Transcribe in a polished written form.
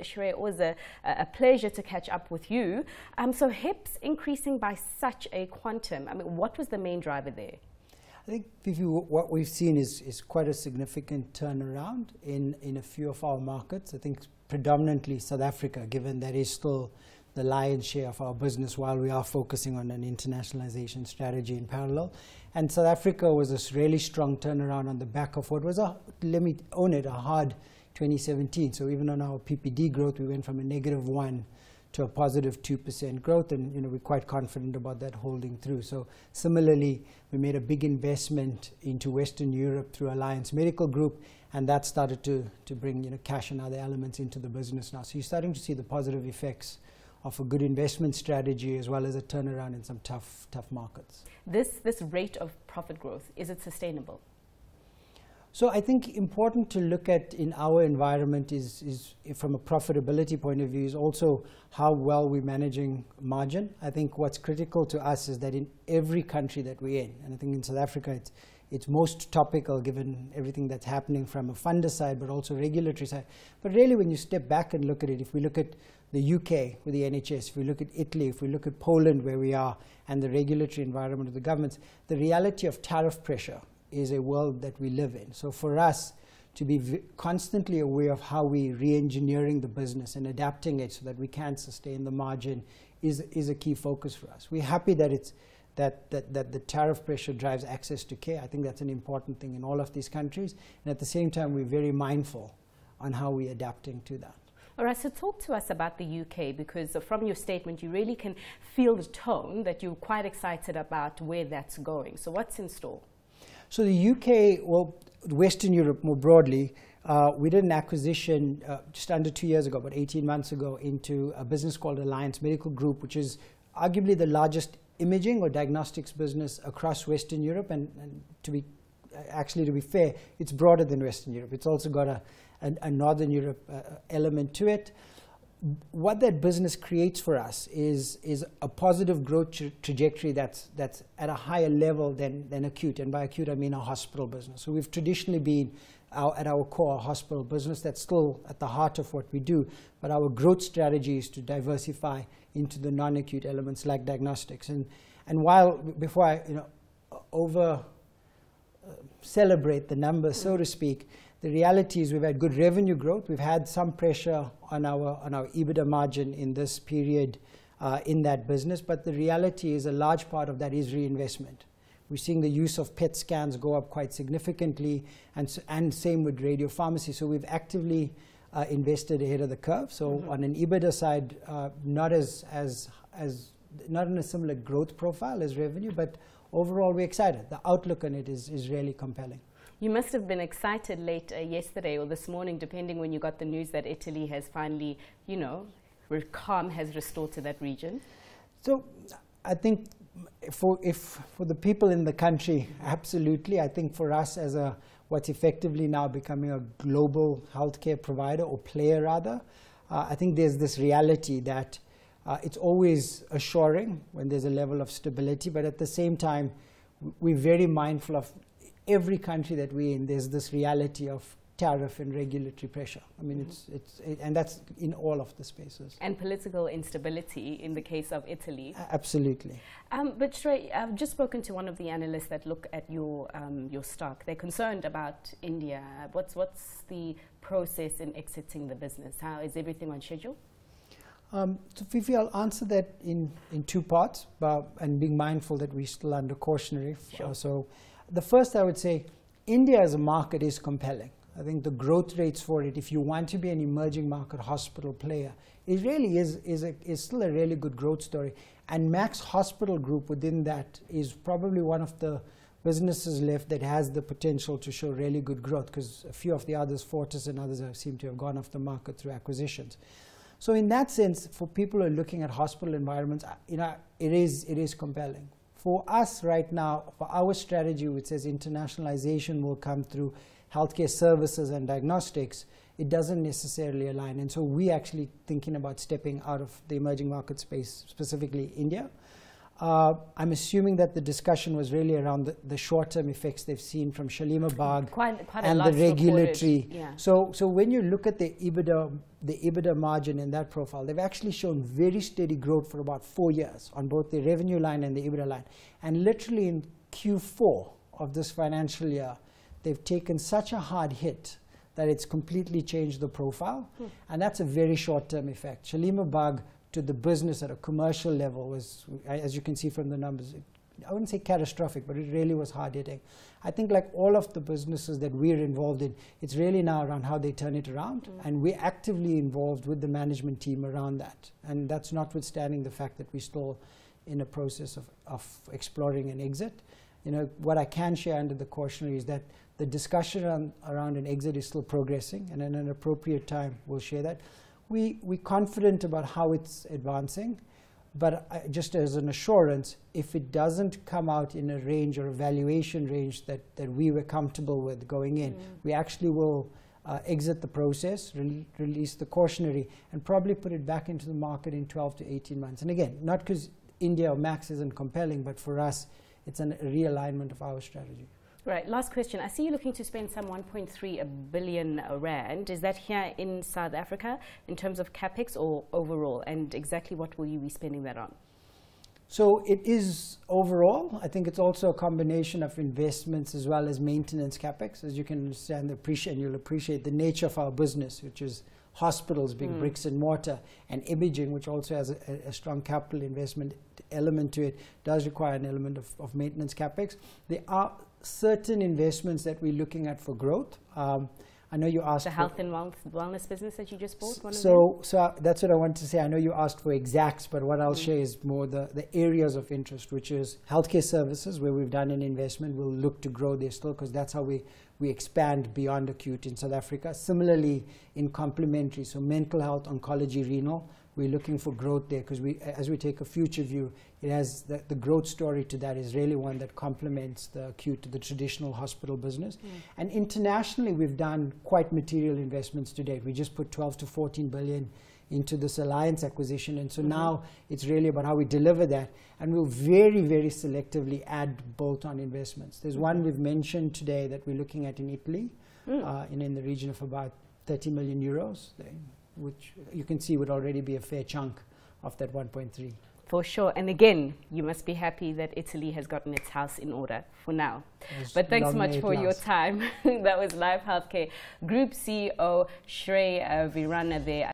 Shrey, always a pleasure to catch up with you. So HEPS increasing by such a quantum. I mean, what was the main driver there? I think, Vivi, what we've seen is quite a significant turnaround in a few of our markets. I think predominantly South Africa, given that is still the lion's share of our business while we are focusing on an internationalization strategy in parallel. And South Africa was a really strong turnaround on the back of what was, let me own it, a hard 2017. So even on our PPD growth, we went from a -1 to a positive 2% growth, and we're quite confident about that holding through. So similarly, we made a big investment into Western Europe through Alliance Medical Group, and that started to bring cash and other elements into the business now. So you're starting to see the positive effects of a good investment strategy as well as a turnaround in some tough markets. This rate of profit growth, is it sustainable? So I think important to look at in our environment is from a profitability point of view, is also how well we're managing margin. I think what's critical to us is that in every country that we're in, and I think in South Africa it's most topical given everything that's happening from a funder side but also regulatory side. But really when you step back and look at it, if we look at the UK with the NHS, if we look at Italy, if we look at Poland where we are, and the regulatory environment of the governments, the reality of tariff pressure is a world that we live in. So for us to be constantly aware of how we're re-engineering the business and adapting it so that we can sustain the margin is a key focus for us. We're happy that that the tariff pressure drives access to care. I think that's an important thing in all of these countries. And at the same time, we're very mindful on how we're adapting to that. All right, so talk to us about the UK, because from your statement, you really can feel the tone that you're quite excited about where that's going. So what's in store? So the UK, well, Western Europe more broadly, we did an acquisition just under 2 years ago, about 18 months ago, into a business called Alliance Medical Group, which is arguably the largest imaging or diagnostics business across Western Europe. And to be fair, it's broader than Western Europe. It's also got a Northern Europe element to it. What that business creates for us is a positive growth trajectory that's at a higher level than acute. And by acute, I mean our hospital business. So we've traditionally been at our core hospital business. That's still at the heart of what we do. But our growth strategy is to diversify into the non-acute elements like diagnostics. And before I celebrate the numbers, so to speak, the reality is we've had good revenue growth. We've had some pressure on our EBITDA margin in this period in that business, but the reality is a large part of that is reinvestment. We're seeing the use of PET scans go up quite significantly, and same with radiopharmacy. So we've actively invested ahead of the curve. So on an EBITDA side, not in a similar growth profile as revenue, but overall we're excited. The outlook on it is really compelling. You must have been excited late yesterday or this morning, depending when you got the news that Italy has finally, calm has restored to that region. So I think for the people in the country, absolutely. I think for us as what's effectively now becoming a global healthcare provider or player rather, I think there's this reality that it's always assuring when there's a level of stability, but at the same time, we're very mindful of every country that we're in. There's this reality of tariff and regulatory pressure. I mean, and that's in all of the spaces. And political instability in the case of Italy. Absolutely. But Shrey, I've just spoken to one of the analysts that look at your stock. They're concerned about India. What's the process in exiting the business? How is everything on schedule? So Fifi, I'll answer that in two parts, and being mindful that we're still under cautionary. Sure. So the first, I would say, India as a market is compelling. I think the growth rates for it, if you want to be an emerging market hospital player, it really is still a really good growth story. And Max Hospital Group within that is probably one of the businesses left that has the potential to show really good growth, because a few of the others, Fortis and others, seem to have gone off the market through acquisitions. So in that sense, for people who are looking at hospital environments, it is compelling. For us right now, for our strategy, which says internationalization will come through healthcare services and diagnostics, it doesn't necessarily align. And so we're actually thinking about stepping out of the emerging market space, specifically India. I'm assuming that the discussion was really around the short-term effects they've seen from Shalimar Bagh quite and the regulatory. Yeah. So when you look at the EBITDA margin in that profile, they've actually shown very steady growth for about 4 years on both the revenue line and the EBITDA line. And literally in Q4 of this financial year, they've taken such a hard hit that it's completely changed the profile. And that's a very short-term effect. Shalimar Bagh to the business at a commercial level was, as you can see from the numbers, I wouldn't say catastrophic, but it really was hard hitting. I think like all of the businesses that we're involved in, it's really now around how they turn it around. And we're actively involved with the management team around that. And that's notwithstanding the fact that we're still in a process of exploring an exit. You know, what I can share under the cautionary is that the discussion around an exit is still progressing, and at an appropriate time we'll share that. We're confident about how it's advancing, but just as an assurance, if it doesn't come out in a range or a valuation range that we were comfortable with going in, we actually will exit the process, release the cautionary, and probably put it back into the market in 12 to 18 months. And again, not because India or Max isn't compelling, but for us, it's a realignment of our strategy. Right, last question. I see you looking to spend some 1.3 billion rand. Is that here in South Africa in terms of Capex or overall? And exactly what will you be spending that on? So it is overall. I think it's also a combination of investments as well as maintenance Capex. As you can understand, and you'll appreciate the nature of our business, which is hospitals, big bricks and mortar, and imaging, which also has a strong capital investment element to it, does require an element of maintenance Capex. There are certain investments that we're looking at for growth. I know you asked the health and wellness business that you just bought. So that's what I wanted to say. I know you asked for exacts, but what I'll share is more the areas of interest, which is healthcare services, where we've done an investment. We'll look to grow there still, because that's how we expand beyond acute in South Africa. Similarly, in complementary, so mental health, oncology, renal, we're looking for growth there, because as we take a future view, it has the growth story to that is really one that complements the acute to the traditional hospital business. And internationally, we've done quite material investments to date. We just put 12 to 14 billion into this alliance acquisition, and so now it's really about how we deliver that, and we'll very, very selectively add bolt-on investments. There's one we've mentioned today that we're looking at in Italy, in the region of about 30 million euros, which you can see would already be a fair chunk of that 1.3. For sure. And again, you must be happy that Italy has gotten its house in order for now. But thanks so much for your time. That was Life Healthcare Group CEO Shrey Viranna there.